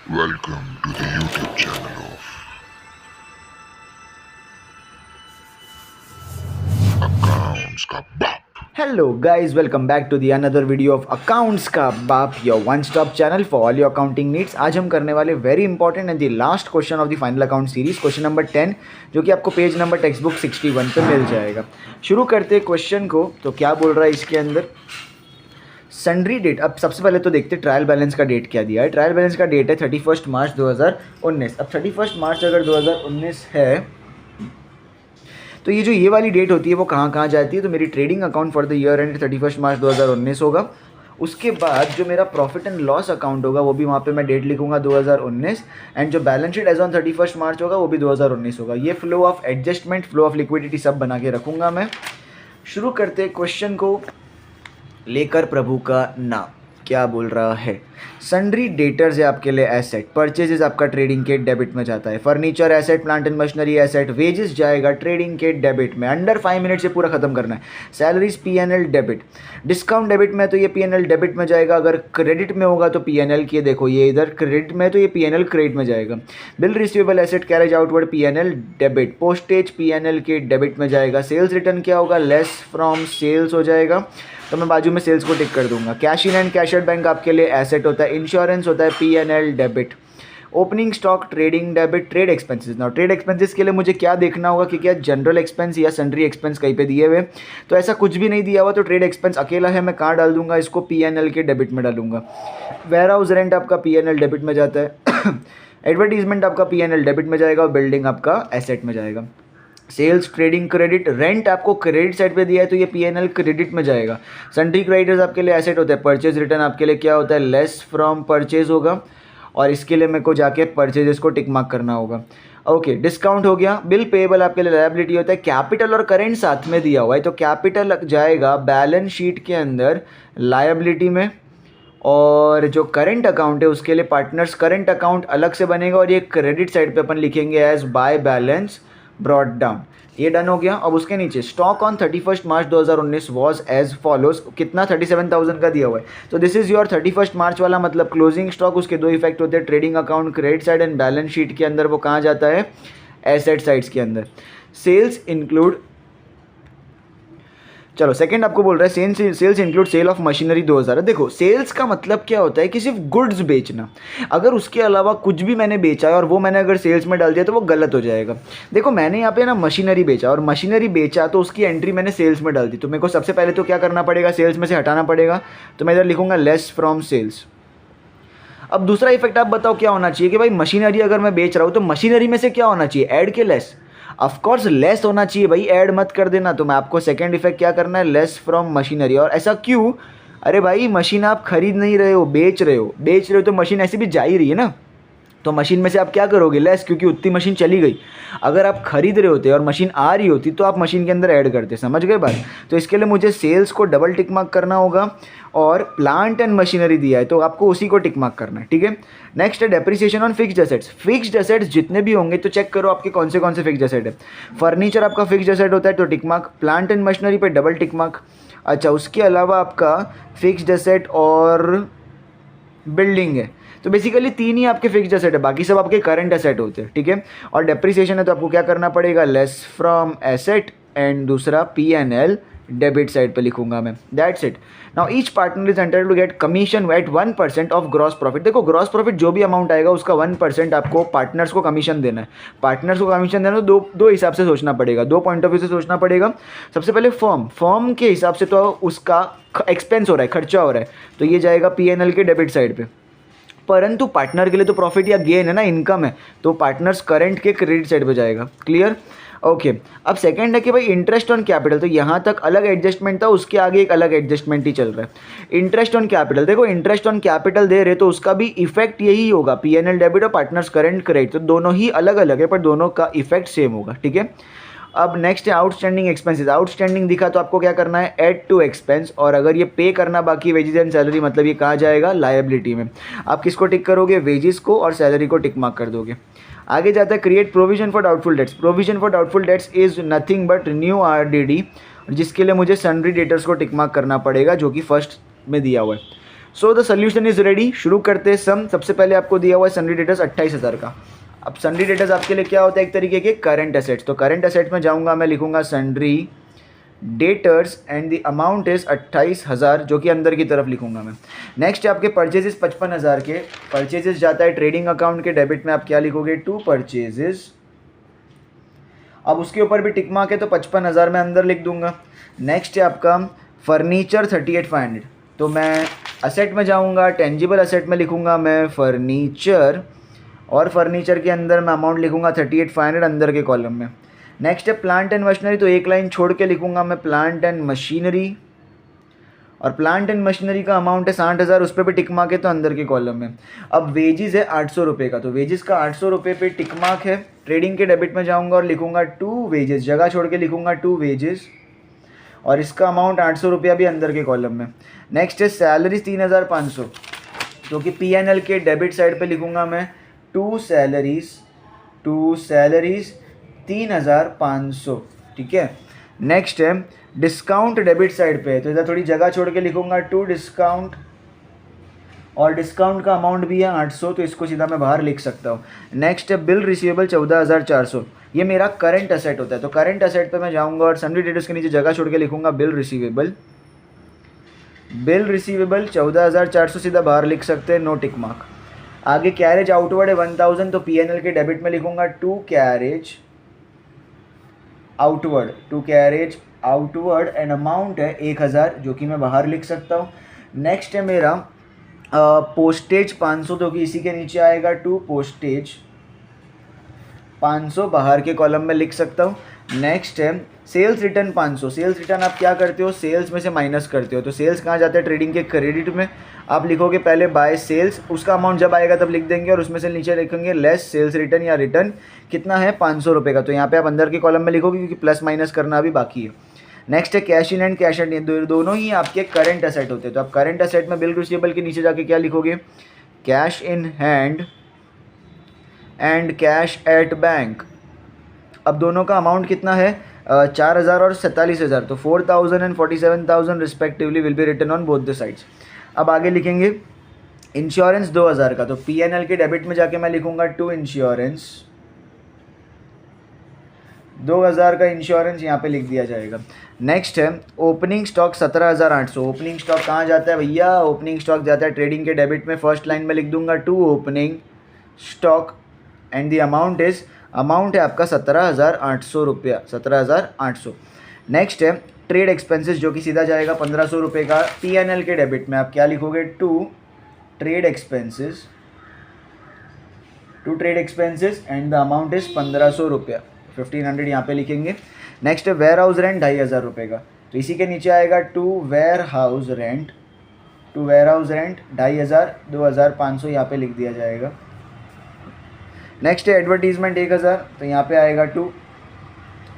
Welcome to the YouTube channel of Accounts का बाप। Hello guys, welcome back to the another video of Accounts का बाप, your one stop channel for all your accounting needs। आज हम करने वाले very important and the last question of the final account series, question number 10, जो कि आपको page number text book 61 पे मिल जाएगा। शुरू करते क्वेश्चन को। तो क्या बोल रहा है इसके अंदर, सन्ड्री डेट। अब सबसे पहले तो देखते ट्रायल बैलेंस का डेट क्या दिया है। ट्रायल बैलेंस का डेट है 31 मार्च 2019। अब 31 मार्च अगर 2019 है तो ये जो ये वाली डेट होती है वो कहाँ कहाँ जाती है। तो मेरी trading account for the year and 31 March 2019 होगा। उसके बाद जो मेरा प्रॉफिट एंड लॉस अकाउंट होगा वो भी वहाँ पे मैं डेट लिखूंगा 2019, एंड जो बैलेंस शीट एज ऑन 31 मार्च होगा वो भी 2019 होगा। ये flow of adjustment, flow of liquidity सब बना के रखूँगा मैं। शुरू करते क्वेश्चन को लेकर प्रभु का नाम। क्या बोल रहा है, सन्ड्री डेटर्स है आपके लिए एसेट, परचेजेस आपका ट्रेडिंग के डेबिट में जाता है, furniture asset, plant and machinery asset, wages जाएगा ट्रेडिंग के डेबिट में। अंडर 5 मिनट से पूरा खत्म करना है। Salaries PNL debit, discount debit में तो ये पीएनएल डेबिट में जाएगा। अगर क्रेडिट में होगा तो पीएनएल की, देखो ये इधर क्रेडिट में तो ये पीएनएल क्रेडिट में जाएगा। Bill receivable asset carriage outward PNL debit, postage PNL के डेबिट में जाएगा। सेल्स रिटर्न क्या होगा, लेस फ्रॉम सेल्स हो जाएगा, तो मैं बाजू में सेल्स को टिक कर दूंगा। Cash in and cash out bank आपके लिए एसेट होता है। इंश्योरेंस होता है PNL debit. Opening stock trading debit. Trade expenses, ना ट्रेड एक्सपेंसेस के लिए मुझे क्या देखना होगा कि क्या जनरल एक्सपेंस या सन्ड्री एक्सपेंस कहीं पे दिए हुए, तो ऐसा कुछ भी नहीं दिया हुआ तो ट्रेड एक्सपेंस अकेला है, मैं कहाँ डाल दूंगा इसको, पीएनएल के डेबिट में डालूंगा। वेयर हाउस रेंट आपका पीएनएल डेबिट में जाता है। एडवर्टीजमेंट आपका पीएनएल डेबिट में जाएगा और बिल्डिंग आपका एसेट में जाएगा। सेल्स ट्रेडिंग क्रेडिट, रेंट आपको क्रेडिट साइड पे दिया है तो ये पीएनएल क्रेडिट में जाएगा। सन्ड्री क्रेडिटर्स आपके लिए एसेट होता है। परचेज रिटर्न आपके लिए क्या होता है, लेस फ्रॉम परचेज होगा, और इसके लिए मेरे को जाके परचेजेस को टिक मार्क करना होगा। ओके, डिस्काउंट हो गया। बिल पेएबल आपके लिए लायबिलिटी होता है। कैपिटल और करेंट साथ में दिया हुआ है तो कैपिटल जाएगा बैलेंस शीट के अंदर लायबिलिटी में, और जो करंट अकाउंट है उसके लिए पार्टनर्स करंट अकाउंट अलग से बनेगा, और ये क्रेडिट साइड पे अपन लिखेंगे as by balance brought down. ये डन हो गया। अब उसके नीचे stock on 31 March 2019 was as follows, कितना 37,000 का दिया हुआ है। तो दिस इज योर 31 मार्च वाला, मतलब क्लोजिंग स्टॉक। उसके दो इफेक्ट होते हैं, trading account credit side and balance sheet के अंदर वो कहाँ जाता है, एसेट साइड्स के अंदर। सेल्स इंक्लूड, चलो सेकंड आपको बोल रहा है sales include sale of machinery 2000। देखो सेल्स का मतलब क्या होता है कि सिर्फ गुड्स बेचना। अगर उसके अलावा कुछ भी मैंने बेचा है और वो मैंने अगर सेल्स में डाल दिया तो वो गलत हो जाएगा। देखो मैंने यहाँ पे ना मशीनरी बेचा, और मशीनरी बेचा तो उसकी एंट्री मैंने सेल्स में डाल दी, तो मेरे को सबसे पहले तो क्या करना पड़ेगा, सेल्स में से हटाना पड़ेगा। तो मैं इधर लिखूंगा लेस फ्रॉम सेल्स। अब दूसरा इफेक्ट आप बताओ क्या होना चाहिए कि भाई मशीनरी अगर मैं बेच रहा हूँ तो मशीनरी में से क्या होना चाहिए, ऐड के लेस। ऑफकोर्स लेस होना चाहिए भाई, ऐड मत कर देना। तो मैं आपको सेकंड इफेक्ट क्या करना है, लेस फ्रॉम मशीनरी। और ऐसा क्यों, अरे भाई मशीन आप खरीद नहीं रहे हो, बेच रहे हो। बेच रहे हो तो मशीन ऐसी भी जा ही रही है ना, तो मशीन में से आप क्या करोगे, लेस, क्योंकि उतनी मशीन चली गई। अगर आप खरीद रहे होते और मशीन आ रही होती तो आप मशीन के अंदर ऐड करते, समझ गए बात। तो इसके लिए मुझे सेल्स को डबल टिक मार्क करना होगा, और प्लांट एंड मशीनरी दिया है तो आपको उसी को टिक मार्क करना है, ठीक है। नेक्स्ट है depreciation on fixed assets. Fixed assets जितने भी होंगे तो चेक करो आपके कौन से फिक्स्ड एसेट है। फर्नीचर आपका फिक्स्ड एसेट होता है तो tick mark, plant and machinery पे डबल टिक मार्क। अच्छा, उसके अलावा आपका फिक्स्ड एसेट और बिल्डिंग है, तो बेसिकली तीन ही आपके फिक्स्ड एसेट है, बाकी सब आपके करंट एसेट होते हैं, ठीक है। और डेप्रिसिएशन है तो आपको क्या करना पड़ेगा, लेस फ्रॉम एसेट, एंड दूसरा पीएनएल डेबिट साइड पे लिखूंगा मैं, that's it. Now each partner is entitled to get commission at 1% of gross profit. देखो ग्रॉस प्रॉफिट जो भी अमाउंट आएगा उसका 1% आपको पार्टनर्स को कमीशन देना है। पार्टनर्स को कमीशन देना तो दो हिसाब से सोचना पड़ेगा, दो पॉइंट ऑफ व्यू से सोचना पड़ेगा। सबसे पहले फर्म के हिसाब से तो उसका एक्सपेंस हो रहा है, खर्चा हो रहा है, तो ये जाएगा पीएनएल के डेबिट साइड पे। परंतु पार्टनर के लिए तो प्रॉफिट या गेन है ना, इनकम है, तो पार्टनर्स करंट के क्रेडिट साइड पे जाएगा। Clear, okay. अब सेकंड है कि भाई इंटरेस्ट ऑन कैपिटल, तो यहाँ तक अलग एडजस्टमेंट था, उसके आगे एक अलग एडजस्टमेंट ही चल रहा है। इंटरेस्ट ऑन कैपिटल, देखो इंटरेस्ट ऑन कैपिटल दे रहे तो उसका भी इफेक्ट यही होगा, पीएनएल डेबिट और पार्टनर्स करंट क्रेडिट, तो दोनों ही अलग अलग है पर दोनों का इफेक्ट सेम होगा, ठीक है। अब नेक्स्ट है आउटस्टैंडिंग एक्सपेंसेस। आउटस्टैंडिंग दिखा तो आपको क्या करना है, ऐड टू एक्सपेंस, और अगर ये पे करना बाकी वेजेस एंड सैलरी, मतलब ये कहाँ जाएगा, लायबिलिटी में। आप किसको टिक करोगे, वेजेस को, और सैलरी को टिक मार्क कर दोगे। आगे जाता है create provision for doubtful debts. Provision for doubtful debts is nothing but new RDD, जिसके लिए मुझे सन्ड्री डेटर्स को टिक मार्क करना पड़ेगा जो कि फर्स्ट में दिया हुआ है। So the solution is ready. शुरू करते हैं सम। सबसे पहले आपको दिया हुआ है सन्ड्री डेटर्स 28,000 का। अब सन्ड्री डेटर्स आपके लिए क्या होता है, एक तरीके के करंट एसेट्स। तो करंट एसेट्स में जाऊंगा, मैं लिखूंगा sundry debtors and the amount is 28,000, जो कि अंदर की तरफ लिखूंगा मैं। नेक्स्ट है आपके परचेजेस 55,000 के। परचेजेस जाता है ट्रेडिंग अकाउंट के डेबिट में, आप क्या लिखोगे, टू परचेजेस। अब उसके ऊपर भी टिक मार्क है तो 55,000 में अंदर लिख दूंगा। नेक्स्ट है आपका फर्नीचर 38,500। तो मैं असेट में जाऊंगा, टेंजिबल असेट में लिखूंगा मैं फर्नीचर, और फर्नीचर के अंदर मैं अमाउंट लिखूंगा 38,500 अंदर के कॉलम में। नेक्स्ट है प्लांट एंड मशीनरी। तो एक लाइन छोड़ के लिखूंगा मैं प्लांट एंड मशीनरी, और प्लांट एंड मशीनरी का अमाउंट है 60,000, उस पर भी टिक मार्क है तो अंदर के कॉलम में। अब वेजेस है 800 रुपये का। तो वेजेस का 800 रुपये पे टिक मार्क है। ट्रेडिंग के डेबिट में जाऊंगा और लिखूंगा टू वेजेस, जगह छोड़ के लिखूंगा टू वेजेस, और इसका अमाउंट 800 रुपया भी अंदर के कॉलम में। नेक्स्ट है सैलरीज 3,500। तो कि P&L के डेबिट साइड पे लिखूंगा मैं टू सैलरीज 3,500। ठीक है। नेक्स्ट है डिस्काउंट डेबिट साइड पे, तो इधर थोड़ी जगह छोड़ के लिखूंगा टू डिस्काउंट, और डिस्काउंट का अमाउंट भी है 800, तो इसको सीधा मैं बाहर लिख सकता हूँ। नेक्स्ट है बिल रिसीवेबल 14,400। ये मेरा करंट असेट होता है। तो करंट असेट पे मैं जाऊंगा और सन्ड्री डेटर्स के नीचे जगह छोड़ के लिखूंगा बिल रिसीवेबल 14,400 सीधा बाहर लिख सकते हैं, नो टिक मार्क। आगे कैरेज आउटवर्ड है 1,000। तो P&L के डेबिट में लिखूंगा to carriage outward and amount है 1,000, जो कि मैं बाहर लिख सकता हूँ। नेक्स्ट है मेरा पोस्टेज 500, तो कि इसी के नीचे आएगा टू पोस्टेज 500, बाहर के कॉलम में लिख सकता हूँ। नेक्स्ट है सेल्स रिटर्न 500। सेल्स रिटर्न आप क्या करते हो, सेल्स में से माइनस करते हो। तो सेल्स कहाँ जाता है, ट्रेडिंग के क्रेडिट में। आप लिखोगे पहले बाय सेल्स, उसका अमाउंट जब आएगा तब लिख देंगे, और उसमें से नीचे लिखेंगे लेस सेल्स रिटर्न, या रिटर्न कितना है 500 रुपये का। तो यहाँ पे आप अंदर के कॉलम में लिखोगे, क्योंकि प्लस माइनस करना अभी बाकी है। नेक्स्ट है cash in and cash and, दोनों ही आपके करंट असेट होते हैं। तो आप करंट असेट में बिल रिसीवेबल के नीचे जाके क्या लिखोगे, cash in hand and cash at bank. अब दोनों का अमाउंट कितना है, 4,000 और 47,000। तो 4,000 and 47,000 respectively will be written on both the sides. अब आगे लिखेंगे इंश्योरेंस 2,000 का। तो P&L के डेबिट में जाके मैं लिखूंगा टू इंश्योरेंस 2,000 का इंश्योरेंस यहाँ पे लिख दिया जाएगा। नेक्स्ट है ओपनिंग स्टॉक 17,800। ओपनिंग स्टॉक कहाँ जाता है भैया, ओपनिंग स्टॉक जाता है ट्रेडिंग के डेबिट में। फर्स्ट लाइन में लिख दूंगा to opening stock and the amount है आपका 17,800 रुपया, 17,800। नेक्स्ट है ट्रेड एक्सपेंसेस, जो कि सीधा जाएगा 1,500 रुपये का। P&L के डेबिट में आप क्या लिखोगे, to trade expenses and the amount is 1,500 रुपया, 1,500 यहाँ पे लिखेंगे। नेक्स्ट है वेयर हाउस रेंट 2,500 रुपये का। तो इसी के नीचे आएगा टू वेयर हाउस रेंट 2,500, 2,500 यहाँ पे लिख दिया जाएगा। नेक्स्ट है एडवर्टीजमेंट 1,000। तो यहाँ पे आएगा टू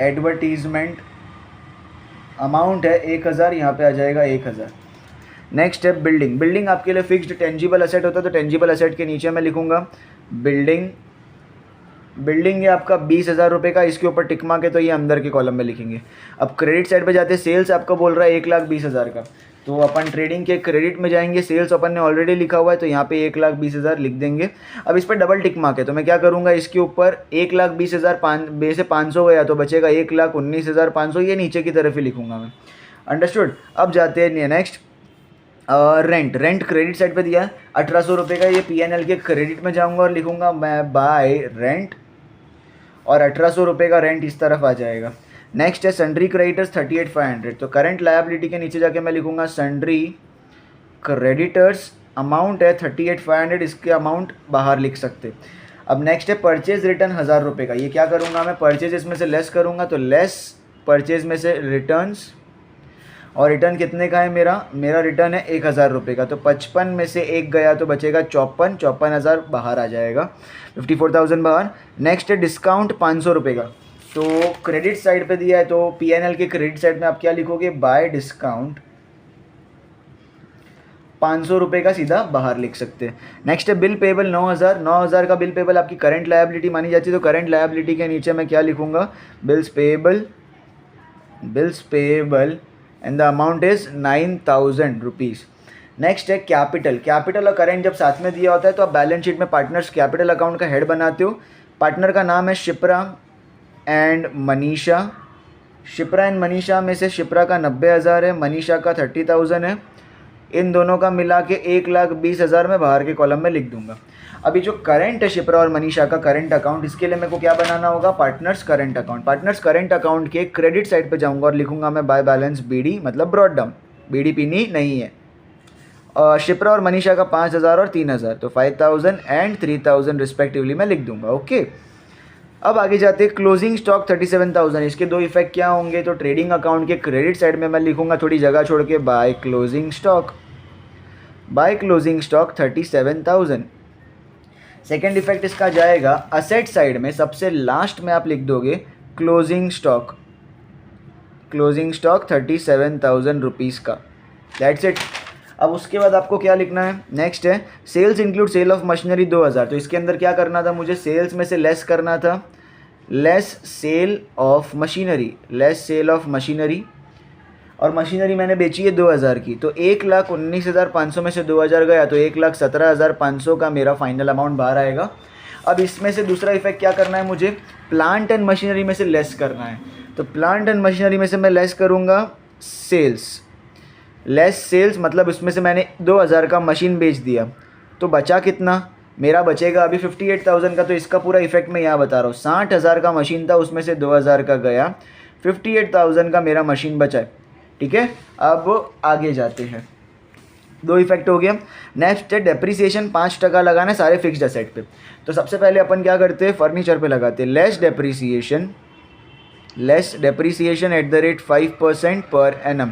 एडवर्टीजमेंट, अमाउंट है 1,000, यहाँ पे आ जाएगा 1,000। नेक्स्ट है बिल्डिंग आपके लिए फिक्स्ड टेंजिबल असेट होता है। तो टेंजिबल असेट के नीचे मैं लिखूंगा बिल्डिंग है आपका 20,000 रुपये का, इसके ऊपर टिक मार्क है तो ये अंदर के कॉलम में लिखेंगे। अब क्रेडिट साइड पे जाते हैं, सेल्स आपका बोल रहा है 1,20,000 का। तो अपन ट्रेडिंग के क्रेडिट में जाएंगे, सेल्स अपन ने ऑलरेडी लिखा हुआ है तो यहाँ पे 1,20,000 लिख देंगे। अब इस पर डबल टिक मार्क है तो मैं क्या करूँगा, इसके ऊपर 1,20,000 बे से 500 गया तो बचेगा 1,19,500, ये नीचे की तरफ ही लिखूंगा मैं। अंडरस्टूड। अब जाते हैं नेक्स्ट रेंट क्रेडिट साइड पे दिया है 1,800 रुपये का। ये P&L के क्रेडिट में जाऊँगा और लिखूँगा मैं बाय रेंट, और 1,800 रुपये का रेंट इस तरफ आ जाएगा। नेक्स्ट है सन्ड्री क्रेडिटर्स 38,500। तो करंट लायबिलिटी के नीचे जाके मैं लिखूंगा सन्ड्री क्रेडिटर्स, अमाउंट है 38,500, इसके अमाउंट बाहर लिख सकते। अब नेक्स्ट है परचेज रिटर्न 1,000 रुपये का। ये क्या करूँगा मैं, परचेज इसमें से लेस करूँगा, तो लेस परचेज में से रिटर्न्स, और रिटर्न कितने का है मेरा रिटर्न है 1,000 रुपये का। तो 55 में से 1 गया तो बचेगा 54,000 बाहर आ जाएगा, 54,000 बाहर। नेक्स्ट है डिस्काउंट 500 रुपये का। तो क्रेडिट साइड पे दिया है तो P&L के क्रेडिट साइड में आप क्या लिखोगे, बाय डिस्काउंट 500 रुपये का सीधा बाहर लिख सकते हैं। नेक्स्ट है बिल पेबल 9,000 का बिल पेबल आपकी करंट लायबिलिटी मानी जाती है। तो करंट लायबिलिटी के नीचे मैं क्या लिखूंगा, bills payable and the amount is 9,000 rupees. Next है कैपिटल। कैपिटल और करेंट जब साथ में दिया होता है तो आप बैलेंस शीट में पार्टनर्स कैपिटल अकाउंट का हेड बनाते हो। पार्टनर का नाम है शिप्रा एंड मनीषा। शिप्रा एंड मनीषा में से शिप्रा का 90,000 है, मनीषा का 30,000 है। इन दोनों का मिला के 1,20,000 में बाहर के कॉलम में लिख दूंगा। अभी जो करंट है शिप्रा और मनीषा का करंट अकाउंट, इसके लिए मेरे को क्या बनाना होगा, partners current account. Partners current account के क्रेडिट साइड पे जाऊंगा और लिखूंगा मैं बाय बैलेंस बीडी, मतलब ब्रॉड डाउन, बीडी पीनी नहीं है। शिप्रा और मनीषा का 5,000 और 3,000, तो 5,000 एंड 3,000 रिस्पेक्टिवली मैं लिख दूंगा। ओके, अब आगे जाते हैं। क्लोजिंग स्टॉक 37,000, इसके दो इफेक्ट क्या होंगे, तो ट्रेडिंग अकाउंट के क्रेडिट साइड में मैं लिखूंगा थोड़ी जगह छोड़ के by closing stock, by closing stock 37,000। Second effect इसका जाएगा असेट साइड में, सबसे लास्ट में आप लिख दोगे closing stock, closing stock 37,000 rupees का। That's it. अब उसके बाद आपको क्या लिखना है, नेक्स्ट है sales include sale of machinery 2,000। तो इसके अंदर क्या करना था, मुझे सेल्स में से लेस करना था, less sale of machinery, less sale of machinery. और मशीनरी मैंने बेची है 2,000 की, तो 1,19,500 में से 2,000 गया तो 1,17,500 का मेरा फाइनल अमाउंट बाहर आएगा। अब इसमें से दूसरा इफेक्ट क्या करना है, मुझे प्लांट एंड मशीनरी में से लेस करना है। तो प्लांट एंड मशीनरी में से मैं लेस करूँगा सेल्स, लेस सेल्स मतलब उसमें से मैंने 2,000 का मशीन बेच दिया, तो बचा कितना मेरा, बचेगा अभी 58,000 का। तो इसका पूरा इफेक्ट मैं यहाँ बता रहा हूँ, 60,000 का मशीन था, उसमें से 2,000 का गया, 58,000 का मेरा मशीन बचा है। ठीक है, अब आगे जाते हैं। दो इफेक्ट हो गया। नेक्स्ट है डेप्रिसिएशन 5% लगाना है सारे फिक्स्ड असेट पे। तो सबसे पहले अपन क्या करते हैं, फर्नीचर पे लगाते हैं less depreciation, less depreciation eight the rate 5% per annum.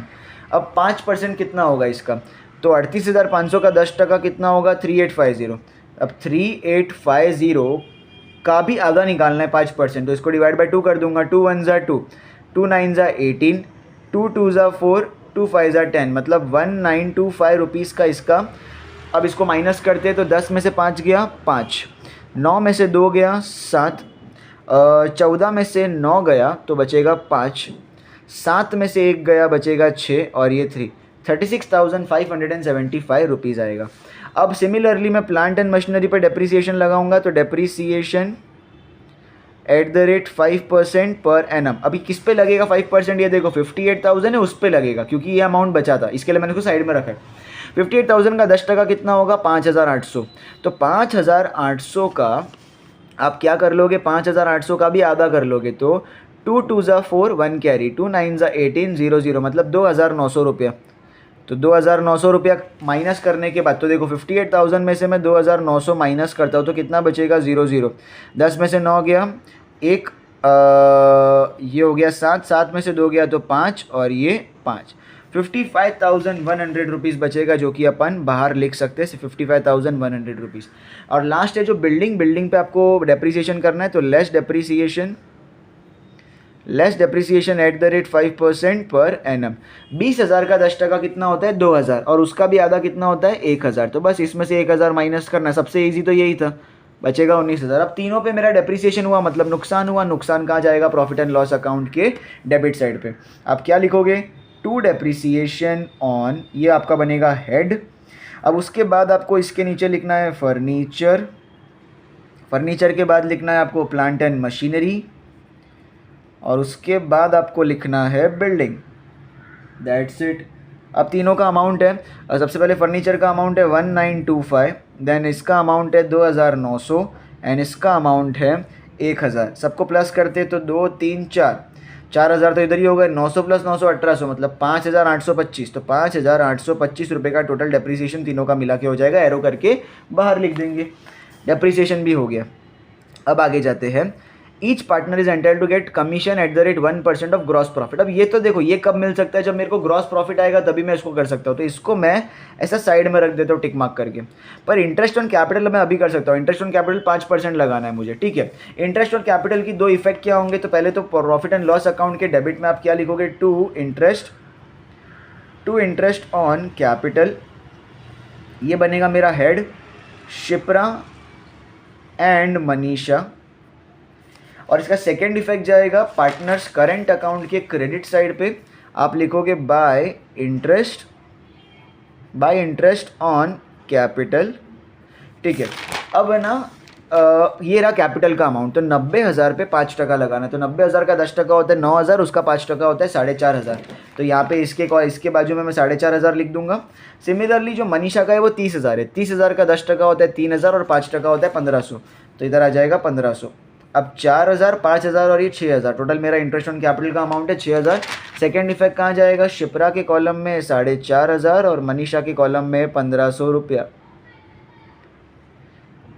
अब 5% कितना होगा इसका, तो 38,500 का 10% कितना होगा, 3850। अब 3850 का भी आधा निकालना है 5%, तो इसको डिवाइड बाय 2 कर दूंगा। 2 1 ज़ा 2, 2 9 ज़ा 18, 2 2 ज़ा 4, 2 5 ज़ा 10, मतलब 1925 रुपीज़ का इसका। अब इसको माइनस करते हैं तो 10 में से 5 गया 5, 9 में से 2 गया 7, 14 में से 9 गया तो बचेगा 5, 7 में से 1 गया बचेगा 6 और ये 3, 36,575 रुपीज़ आएगा। अब सिमिलरली मैं प्लांट एंड मशीनरी पर डेप्रिसिएशन लगाऊंगा, तो depreciation eight the rate 5% per annum. अभी किस पे लगेगा 5%, ये देखो 58,000 है उस पे लगेगा, क्योंकि ये अमाउंट बचा था, इसके लिए मैंने उसको साइड में रखा है। 58,000 का 10% कितना होगा, 5,800। तो 5,800 का आप क्या कर लोगे, 5,800 का भी आधा कर लोगे, तो 2 2 ज़ा 4, 1 कैरी, 2 9 ज़ा 18, 0 0, मतलब 2,900 रुपया। तो 2,900 रुपया माइनस करने के बाद, तो देखो 58,000 में से मैं 2,900 माइनस करता हूँ तो कितना बचेगा, 0 0। 10 में से 9 गया, एक ये हो गया 7, 7 में से 2 गया तो 5 और ये 5, 55,100 रुपीज़ बचेगा, जो कि अपन बाहर लिख सकते हैं 55,100 रुपीज़। और लास्ट है जो बिल्डिंग पे आपको डेप्रिसिएशन करना है, तो less depreciation eight the rate 5% per annum. 20,000 का 10% कितना होता है, 2,000, और उसका भी आधा कितना होता है, 1,000। तो बस इसमें से 1,000 माइनस करना है, सबसे ईजी तो यही था, बचेगा 19,000। अब तीनों पे मेरा डेप्रिसिएशन हुआ, मतलब नुकसान हुआ। नुकसान कहाँ जाएगा, प्रॉफिट एंड लॉस अकाउंट के डेबिट साइड पे। आप क्या लिखोगे, टू डेप्रिसिएशन ऑन, ये आपका बनेगा हेड। अब उसके बाद आपको इसके नीचे लिखना है फर्नीचर, फर्नीचर के बाद लिखना है आपको प्लांट एंड मशीनरी, और उसके बाद आपको लिखना है बिल्डिंग। That's it. अब तीनों का अमाउंट है, सबसे पहले फर्नीचर का अमाउंट है 1925, देन इसका अमाउंट है 2,900 एंड इसका अमाउंट है 1,000। सबको प्लस करते तो 2 3 4, 4,000 तो इधर ही हो गए, 900 प्लस 900 1800, मतलब 5,825। तो 5,825 रुपये का टोटल डेप्रिसिएशन तीनों का मिला के हो जाएगा, एरो करके बाहर लिख देंगे। डेप्रिसिएशन भी हो गया। अब आगे जाते हैं। Each partner is entitled to get commission at the rate 1% of gross profit. अब ये तो देखो ये कब मिल सकता है, जब मेरे को ग्रॉस प्रॉफिट आएगा तभी मैं इसको कर सकता हूँ, तो इसको मैं ऐसा साइड में रख देता हूँ टिक मार्क करके। पर इंटरेस्ट ऑन कैपिटल मैं अभी कर सकता हूँ, इंटरेस्ट ऑन कैपिटल 5% लगाना है मुझे, ठीक है। इंटरेस्ट ऑन कैपिटल की दो इफेक्ट क्या होंगे, तो पहले तो प्रॉफिट एंड लॉस अकाउंट के डेबिट में आप क्या लिखोगे, टू इंटरेस्ट ऑन कैपिटल, ये बनेगा मेरा हेड, शिप्रा एंड मनीषा। और इसका सेकेंड इफेक्ट जाएगा पार्टनर्स करंट अकाउंट के क्रेडिट साइड पे, आप लिखोगे bye interest by interest on capital. ठीक है, अब है ना ये रहा कैपिटल का अमाउंट, तो 90,000 पे 5% लगाना। तो 90,000 का 10% होता है 9,000, उसका 5% होता है 4,500। तो यहाँ पे इसके बाजू में मैं 4,500 लिख दूंगा। सिमिलरली जो मनीषा का है वो 30,000 है, 30,000 का 10% होता है 3,000 और 5% होता है 1,500, तो इधर आ जाएगा 1,500। अब 4,000, 5,000 और ये 6,000, टोटल मेरा इंटरेस्ट ऑन कैपिटल का अमाउंट है 6,000। सेकेंड इफेक्ट कहाँ जाएगा, शिप्रा के कॉलम में 4,500 और मनीषा के कॉलम में 1,500 रुपया।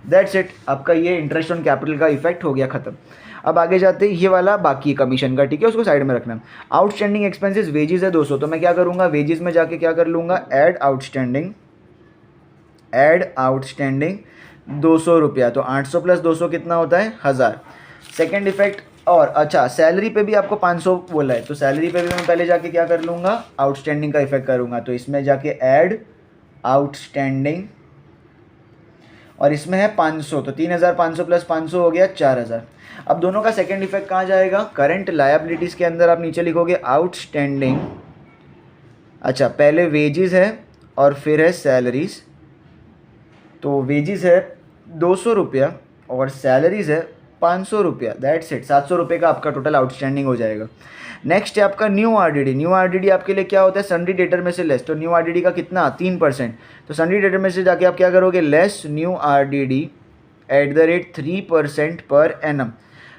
दैट्स इट, आपका ये इंटरेस्ट ऑन कैपिटल का इफेक्ट हो गया खत्म। अब आगे जाते हैं, ये वाला बाकी कमीशन का, ठीक है, उसको साइड में रखना। आउटस्टैंडिंग एक्सपेंसेस वेजेस है 200, तो मैं क्या करूँगा, वेजेस में जाके क्या कर लूँगा, ऐड आउटस्टैंडिंग 200 रुपया। तो 800 प्लस 200 कितना होता है, 1,000। सेकेंड इफेक्ट, और अच्छा सैलरी पे भी आपको 500 बोला है, तो सैलरी पे भी मैं पहले जाके क्या कर लूँगा, आउटस्टैंडिंग का इफेक्ट करूँगा। तो इसमें जाके ऐड आउटस्टैंडिंग, और इसमें है 500, तो 3,500 प्लस 500 हो गया 4,000। अब दोनों का सेकंड इफेक्ट कहाँ जाएगा, करंट लायबिलिटीज़ के अंदर आप नीचे लिखोगे आउटस्टैंडिंग। अच्छा, पहले वेजेस है और फिर है सैलरीज। तो वेजेस है 200 रुपया और सैलरीज है 500 रुपया। दैट्स इट, 700 रुपये का आपका टोटल आउटस्टैंडिंग हो जाएगा। नेक्स्ट है आपका न्यू आरडीडी। न्यू आरडीडी आपके लिए क्या होता है, सन्डी डेटर में से लेस। तो न्यू आरडीडी का कितना, 3%। तो सन्डी डेटर में से जाके आप क्या करोगे, less new RDD @ 3% per annum.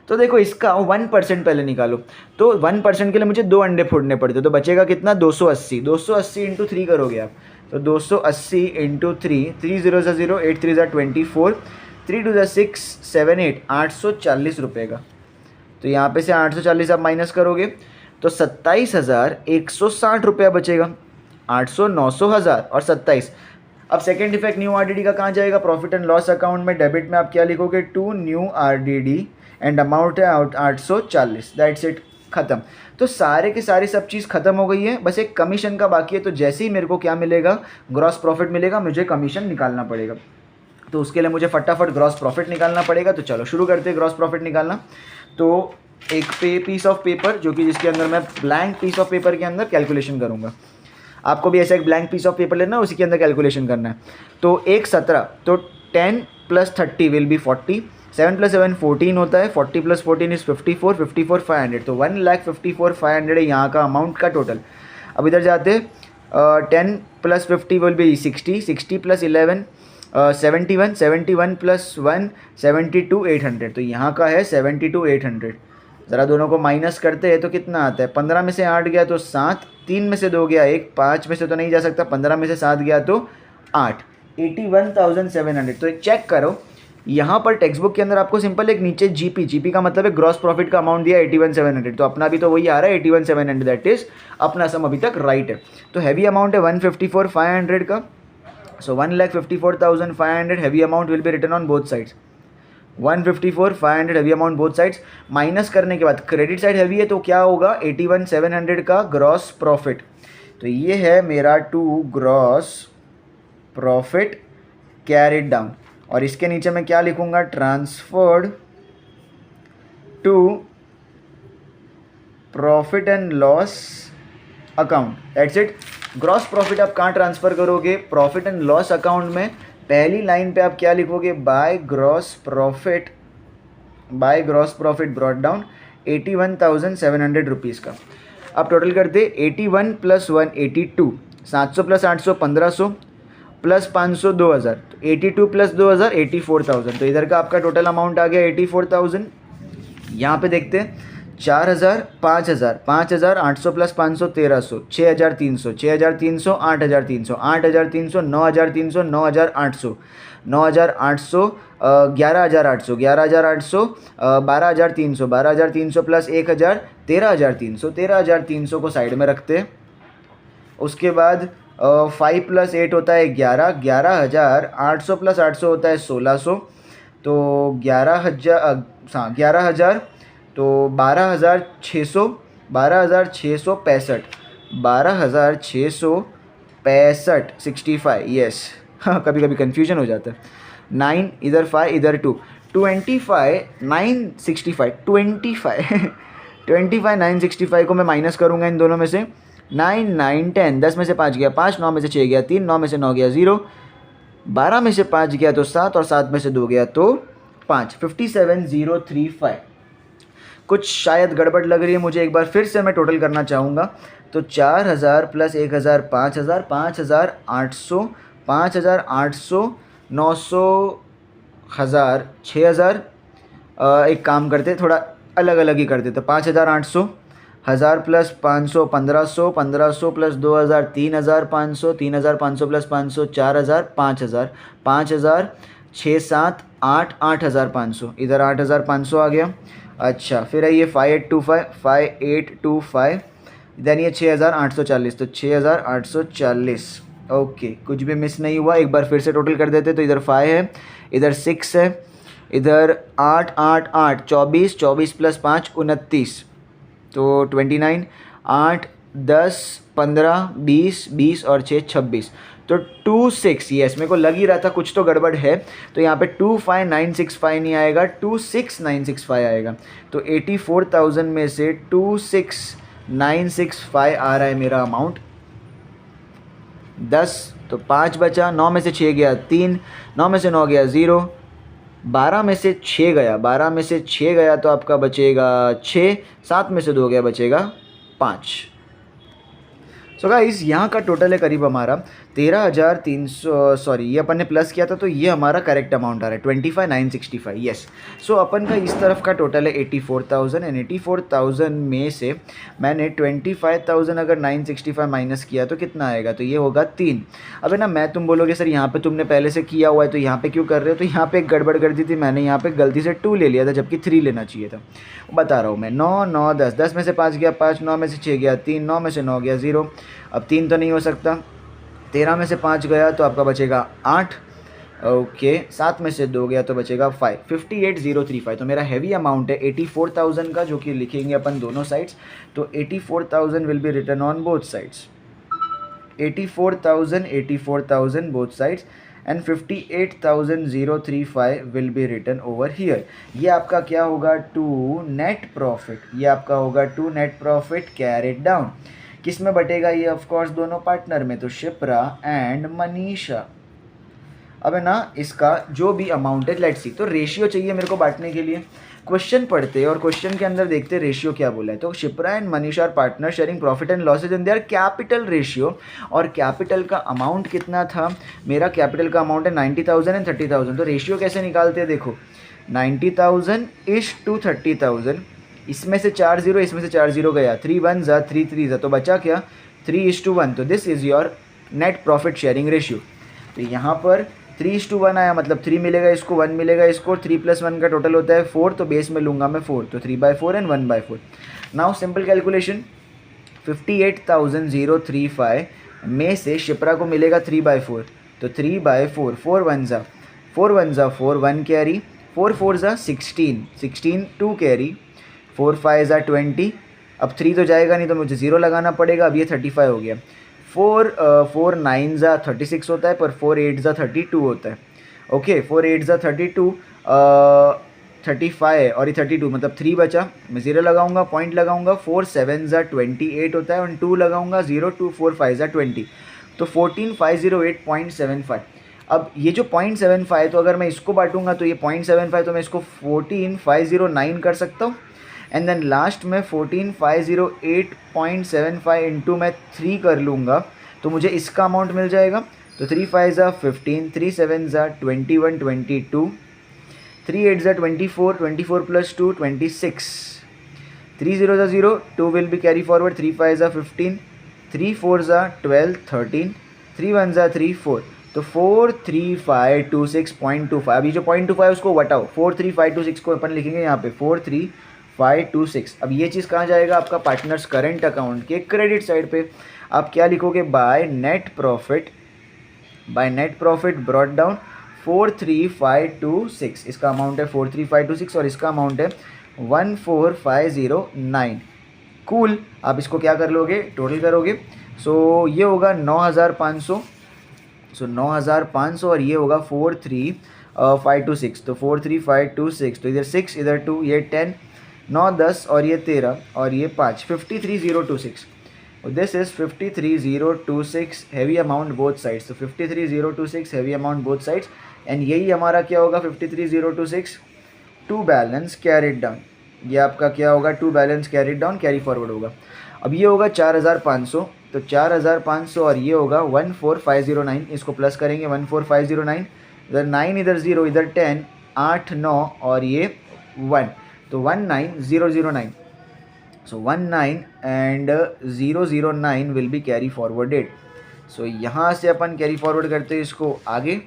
तो देखो इसका 1% पहले निकालो, तो 1% के लिए मुझे 2 अंडे फोड़ने पड़ते, तो बचेगा कितना, 280। 280 इंटू 3 करोगे आप, तो 280 इंटू 3, 3 0 0, 8 3 24, 3 2 6 7 8, 840 रुपये का। तो यहाँ पे से 840 आप माइनस करोगे तो 27,160 रुपया बचेगा। 800, 900, 1000 और 27। अब सेकेंड इफेक्ट न्यू आरडीडी का कहाँ जाएगा, प्रॉफिट एंड लॉस अकाउंट में डेबिट में आप क्या लिखोगे, to new RDD and amount है 840। दैट्स इट, खत्म। तो सारे के सारे सब चीज़ खत्म हो गई है, बस एक कमीशन का बाकी है। तो जैसे ही मेरे को क्या मिलेगा, ग्रॉस प्रॉफिट मिलेगा, मुझे कमीशन निकालना पड़ेगा। तो उसके लिए मुझे फटाफट ग्रॉस प्रॉफिट निकालना पड़ेगा। तो चलो शुरू करते हैं ग्रॉस प्रॉफिट निकालना। तो एक पीस ऑफ पेपर जो कि जिसके अंदर मैं ब्लैंक पीस ऑफ पेपर के अंदर कैलकुलेशन करूँगा। आपको भी ऐसा एक ब्लैंक पीस ऑफ पेपर लेना, उसी के अंदर कैलकुलेशन करना है। तो 17, तो 10 + 30 विल बी 40, 7 + 7 14 होता है, 40 + 14 इज़ 54, 54,500। तो 1,54,500 है यहाँ का अमाउंट का टोटल। अब इधर जाते 10 + 50 विल बी 60, 60 + 11 71, 71 + 1 72,800। तो यहाँ का है 72,800। ज़रा दोनों को माइनस करते हैं तो कितना आता है, 15 में से 8 गया तो 7, 3 में से 2 गया 1, 5 में से तो नहीं जा सकता, 15 में से 7 गया तो 8, 81,700। तो एक चेक करो, यहाँ पर टेक्स्ट बुक के अंदर आपको सिंपल एक नीचे जीपी का मतलब है ग्रॉस प्रॉफिट का अमाउंट दिया 81,700। तो अपना भी तो वही आ रहा है 81,700, दैट इज अपना सम अभी तक राइट है। तो हैवी अमाउंट है 154,500 का। So 1,54,500 heavy amount will be written on both sides. 154,500 heavy amount both sides. Minus करने के बाद क्रेडिट साइड हैवी है तो क्या होगा, 81,700 का ग्रॉस प्रॉफिट। तो ये है मेरा to gross profit carried down. और इसके नीचे मैं क्या लिखूंगा, transferred to profit and loss account. That's it. Gross profit आप कहाँ ट्रांसफ़र करोगे, प्रॉफिट एंड लॉस अकाउंट में। पहली लाइन पे आप क्या लिखोगे, by gross profit brought down 81,700 rupees का। अब टोटल करते 81 + 1 82, 700 + 800 1,500 प्लस 500 2,000, तो 82 + 2,000 84,000। तो इधर का आपका टोटल अमाउंट आ गया 84,000। यहाँ पे देखते हैं 4,000 5,000 5,000 800 + 500 1,300 6,300 6,300 8,300 8,300 9,300 9,800 9,800 11,800 11,800 12,300 12,300 + 1,000 13,300 13,300 को साइड में रखते हैं। उसके बाद 5 + 8 होता है 11, 11,000 800 + 800 होता है 1,600, तो 11,000 तो 12,600 12,665 12,665 65, यस। हाँ, कभी कभी कन्फ्यूजन हो जाता है। 9 इधर 5 इधर 2, 25 965 25 25 965 को मैं माइनस करूँगा इन दोनों में से, 9 9 10, 10 में से 5 गया 5, 9 में से 6 गया 3, 9 में से 9 गया 0, 12 में से 5 गया तो 7 और 7 में से 2 गया तो 5, 57035। कुछ शायद गड़बड़ लग रही है मुझे, एक बार फिर से मैं टोटल करना चाहूँगा। तो 4000 प्लस 1000 5000, 5800, 5800, 900, 1000, 6000। एक काम करते थोड़ा अलग अलग ही करते, तो 5800, 1000 प्लस 500 1500, 1500 प्लस 2000 3500, 3500 प्लस 500 4000, 5000, 5000, 6 7 8 8500, इधर 8500 आ गया। अच्छा फिर है ये 5825, 5825, देन ये 6840, तो 6840। ओके कुछ भी मिस नहीं हुआ, एक बार फिर से टोटल कर देते। तो इधर 5 है, इधर 6 है, इधर 8 8 8 24, 24 प्लस 5 29, तो 29, 8 10 15 20, 20 और 6 26, तो 26। यस मेरे को लग ही रहा था कुछ तो गड़बड़ है, तो यहाँ पे 25965 नहीं आएगा, 26965 आएगा। तो 84,000 में से 26965 आ रहा है मेरा अमाउंट। 10 तो 5 बचा, 9 में से 6 गया 3, 9 में से 9 गया 0, 12 में से 6 गया, 12 में से 6 गया तो आपका बचेगा 6, 7 में से 2 गया बचेगा 5। सो गाइस यहाँ का टोटल है करीब हमारा 13,300, सॉरी ये अपन ने प्लस किया था तो ये हमारा करेक्ट अमाउंट आ रहा है 25,965। यस सो अपन का इस तरफ का टोटल है 84,000, एंड 84,000 में से मैंने 25,000 अगर 965 माइनस किया तो कितना आएगा, तो ये होगा 3। अब है ना मैं तुम बोलोगे सर यहाँ पे तुमने पहले से किया हुआ है तो यहाँ पे क्यों कर रहे हो, तो यहाँ पे एक गड़बड़ कर दी थी मैंने, यहाँ पे गलती से 2 ले लिया था जबकि 3 लेना चाहिए था। बता रहा हूँ मैं। 9 9 10, 10 में से 5 गया 5, 9 में से 6 गया 3, 9 में से 9 गया 0, अब 3 तो नहीं हो सकता, 13 में से 5 गया तो आपका बचेगा 8, ओके 7 में से 2 गया तो बचेगा 5, 58,035। तो मेरा हैवी अमाउंट है 84,000 का, जो कि लिखेंगे अपन दोनों साइड्स। तो 84,000 will be written on both sides, 84,000 84,000 both sides, and 58,035 will be written over here. ये आपका क्या होगा, टू नेट प्रॉफिट, ये आपका होगा to net profit carried down. किस में बटेगा ये, ऑफ कोर्स दोनों पार्टनर में, तो शिप्रा एंड मनीषा। अब है ना इसका जो भी अमाउंट है लेट्स सी, तो रेशियो चाहिए मेरे को बांटने के लिए। क्वेश्चन पढ़ते और क्वेश्चन के अंदर देखते रेशियो क्या बोला है। तो Shipra and Manisha are partner sharing profit and losses in their capital ratio, और कैपिटल का अमाउंट कितना था, मेरा कैपिटल का अमाउंट है 90,000 एंड 30,000। तो रेशियो कैसे निकालते हैं, देखो 90,000 इज टू 30,000, इसमें से 4 0, इसमें से 4 0 गया, 3 1 जा 3 3 जा, तो बचा क्या 3:1। तो this is your net profit sharing ratio. तो यहाँ पर 3:1 आया, मतलब 3 मिलेगा इसको, 1 मिलेगा इसको, 3 + 1 का टोटल होता है 4, तो बेस में लूँगा मैं 4, तो 3/4 एंड 1/4। नाउ सिंपल कैलकुलेशन, 58,035 में से शिप्रा को मिलेगा 3/4, तो 3/4, 4 1 जा 4 1 जा 4, 1 कैरी, 4 4 जा 16, 16 2 कैरी, 4 5 जा 20, अब 3 तो जाएगा नहीं तो मुझे 0 लगाना पड़ेगा। अब ये 35 हो गया। 4 9 जा 36 होता है, पर 4 8 जा 32 होता है। ओके 4 8 जा 32, 35 और ये 32, मतलब 3 बचा, मैं 0 लगाऊंगा, पॉइंट लगाऊंगा। 4 7 जा 28 होता है, और 2 लगाऊंगा 0 2 4 5 जा 20, तो 14,508.75। अब ये जो 0.75, तो अगर मैं इसको बांटूंगा तो ये 0.75, तो मैं इसको 14,509 कर सकता हूँ। एंड देन लास्ट में 14,508.75 इंटू मैं 3 कर लूँगा तो मुझे इसका अमाउंट मिल जाएगा। तो 3 5 जा 15, 3 7 जा 21 22, 3 8 जा 24, 24 + 2 26, 3 0 जा 0, 2 विल बी कैरी फॉरवर्ड, 3 5 जा 15, 3 4 जा 12 13, 3 1 जा 3 4, तो 43526.25। अभी जो 0.25 उसको वटाओ, 43526 को अपन लिखेंगे यहाँ पे 43526। अब ये चीज़ कहाँ जाएगा, आपका पार्टनर्स करंट अकाउंट के क्रेडिट साइड पे। आप क्या लिखोगे, by net profit brought down 43526, इसका अमाउंट है 43526 और इसका अमाउंट है 14,509। कूल। आप इसको क्या कर लोगे, टोटल करोगे, सो ये होगा 9,500, सो 9,500 और ये होगा 43526, तो 43526, तो इधर 6 इधर 2, ये 10, 9 10 और ये 13 और ये 5, 53,026। This is 53,026 heavy amount both sides, तो 53,026 heavy amount both sides, and यही हमारा क्या होगा 53,026 टू बैलेंस कैरिड डाउन, ये आपका क्या होगा to balance carried down carry forward होगा। अब ये होगा 4,500, तो 4,500 और ये होगा 14,509, इसको प्लस करेंगे 14,509, इधर 9 इधर 0 इधर 10, 8 9 और ये 1, तो 19,009, so 19 and 009 will be carry forwarded. So यहाँ से अपन कैरी फॉरवर्ड करते हैं इसको आगे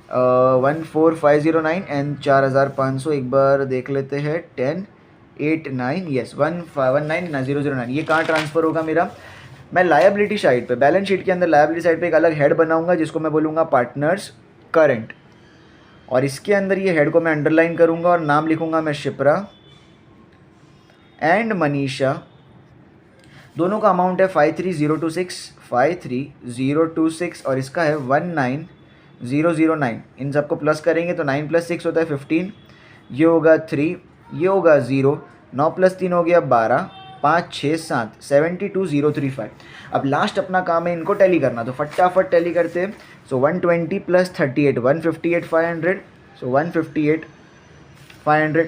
14,509 एंड 4,500, एक बार देख लेते हैं 10 8 9 यस 19,009, ये कहाँ ट्रांसफ़र होगा मेरा, मैं लायबिलिटी साइड पे, बैलेंस शीट के अंदर लायबिलिटी साइड पे एक अलग हेड बनाऊंगा जिसको मैं बोलूँगा पार्टनर्स करंट, और इसके अंदर ये हेड को मैं अंडरलाइन करूँगा और नाम लिखूँगा मैं शिप्रा एंड मनीषा, दोनों का अमाउंट है 53,026 और इसका है 19,009, इन सबको प्लस करेंगे तो 9 + 6 होता है 15, ये होगा 3, ये होगा 0, 9 + 3 हो गया 12, 5 6 7 72,035। अब लास्ट अपना काम है इनको टैली करना, तो फटाफट टैली करते हैं। सो 120 + 38 158,500, सो 158,500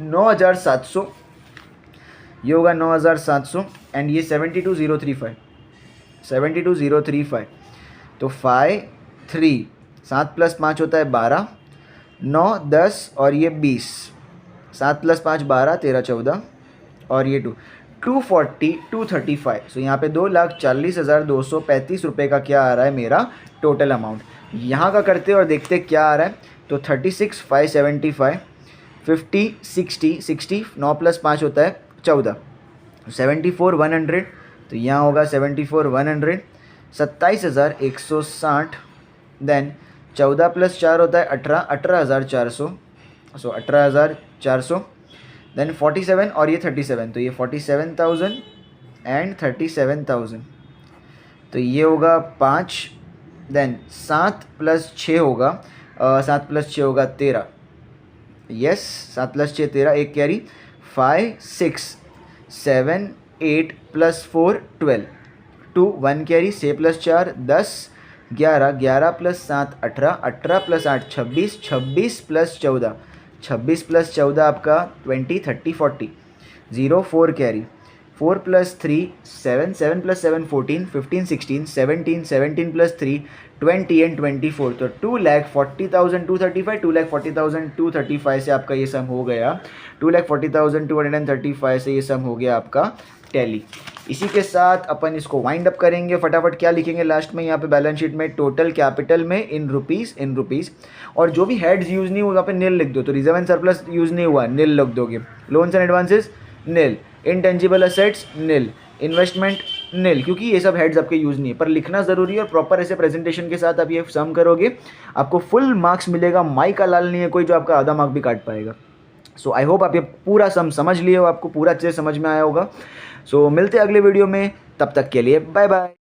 9,700, ये होगा 9,700 एंड ये 72,035, तो 5 3 7 + 5 होता है 12, 9 10 और ये 20, 7 + 5 12 13 14 और ये 240 235, सो यहाँ पे 2,40,235 रुपये का क्या आ रहा है मेरा टोटल अमाउंट। यहाँ का करते और देखते क्या आ रहा है, तो 36,575 50 60 60, 9 + 5 होता है 14, 74,100, तो यहाँ होगा 74,100, 27,160, देन 14 + 4 होता है 18, 18,400, सो 18,400, देन 47 और ये 37, तो ये 47,000 एंड 37,000, तो ये होगा 5, देन 7 + 6 होगा 7 + 6 होगा 13, यस 7 + 6 13, एक कैरी 5 6 7 8 + 4 12, 2 1 कैरी 6 + 4 10 11 11 + 7 18 18 + 8 26 26 + 14 26 + 14 आपका 20 30 40, 0 4 कैरी 4 + 3 7 7 + 7 14 15 16 17 17 + 3 20 एंड 24, तो 2,40,235 2,40,235 से आपका ये सम हो गया, 2,40,235 से ये सम हो गया आपका टैली। इसी के साथ अपन इसको वाइंड अप करेंगे। फटाफट क्या लिखेंगे लास्ट में यहाँ पे बैलेंस शीट में, टोटल कैपिटल में इन रुपीज़, और जो भी हेड्स यूज़ नहीं हुआ वहाँ पे नील लिख दो, तो रिजर्व एंड सरप्लस यूज़ नहीं हुआ नील लिख दोगे, loans and advances nil, intangible assets nil, investment nil, क्योंकि ये सब हेड्स आपके यूज़ नहीं है, पर लिखना ज़रूरी है और प्रॉपर ऐसे प्रेजेंटेशन के साथ आप ये सम करोगे आपको फुल मार्क्स मिलेगा। माई का लाल नहीं है कोई जो आपका आधा मार्क भी काट पाएगा। सो आई होप आप ये पूरा सम समझ लिए हो, आपको पूरा अच्छे से समझ में आया होगा। सो मिलते हैं अगले वीडियो में, तब तक के लिए बाय बाय।